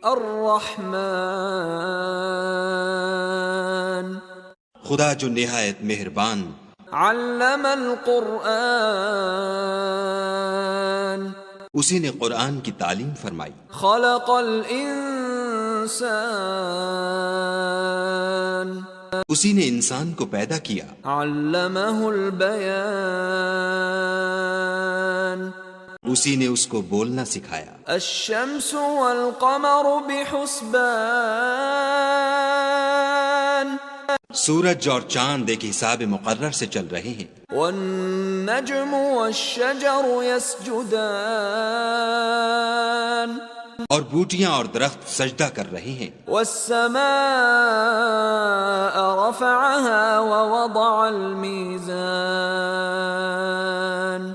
الرحمن خدا جو نہایت مہربان، علم القرآن اسی نے قرآن کی تعلیم فرمائی، خلق الانسان اسی نے انسان کو پیدا کیا، علمہ البیان اسی نے اس کو بولنا سکھایا۔ الشمس والقمر بحسبان سورج اور چاند ایک حساب مقرر سے چل رہے ہیں، والنجم والشجر يسجدان اور بوٹیاں اور درخت سجدہ کر رہے ہیں۔ والسماء رفعها ووضع الميزان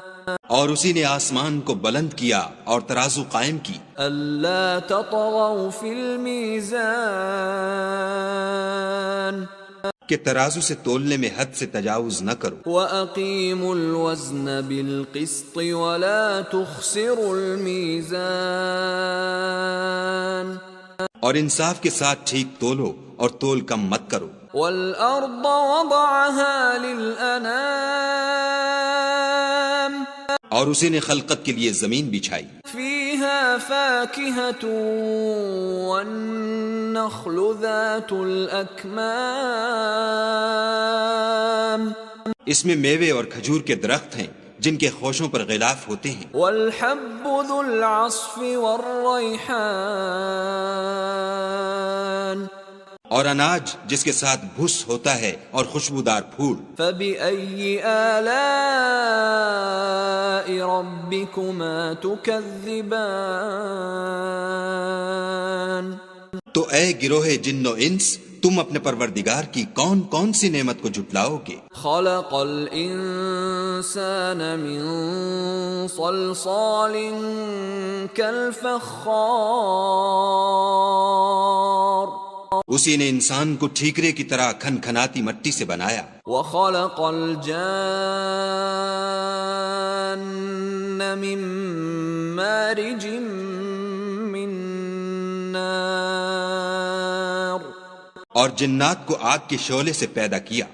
اور اسی نے آسمان کو بلند کیا اور ترازو قائم کی، ألا تطغوا في الميزان کہ ترازو سے تولنے میں حد سے تجاوز نہ کرو، وَأَقِيمُوا الْوَزْنَ بِالْقِسْطِ وَلَا تُخْسِرُوا الْمِيزَانَ اور انصاف کے ساتھ ٹھیک تولو اور تول کم مت کرو۔ وَالْأَرْضَ وَضَعَهَا لِلْأَنَامِ اور اسی نے خلقت کے لیے زمین بچھائی، فِيهَا فَاكِهَةٌ وَالنَّخْلُ ذَاتُ الْأَكْمَامِ اس میں میوے اور کھجور کے درخت ہیں جن کے خوشوں پر غلاف ہوتے ہیں، وَالْحَبُّ ذُو الْعَصْفِ وَالرَّيْحَانِ اور اناج جس کے ساتھ بھس ہوتا ہے اور خوشبودار پھول۔ فَبِأَيِّ آلَاءِ رَبِّكُمَا تُكَذِّبَانِ تو اے گروہ جن و انس، تم اپنے پروردگار کی کون کون سی نعمت کو جھٹلاؤ گے؟ خَلَقَ الْإِنسَانَ مِنْ صَلْصَالٍ كَالْفَخَّارِ اسی نے انسان کو ٹھیکرے کی طرح کھن کھناتی مٹی سے بنایا، وَخَلَقَ الْجَانَّ مِن مَّارِجٍ مِّن نَّارٍ اور جنات کو آگ کے شعلے سے پیدا کیا۔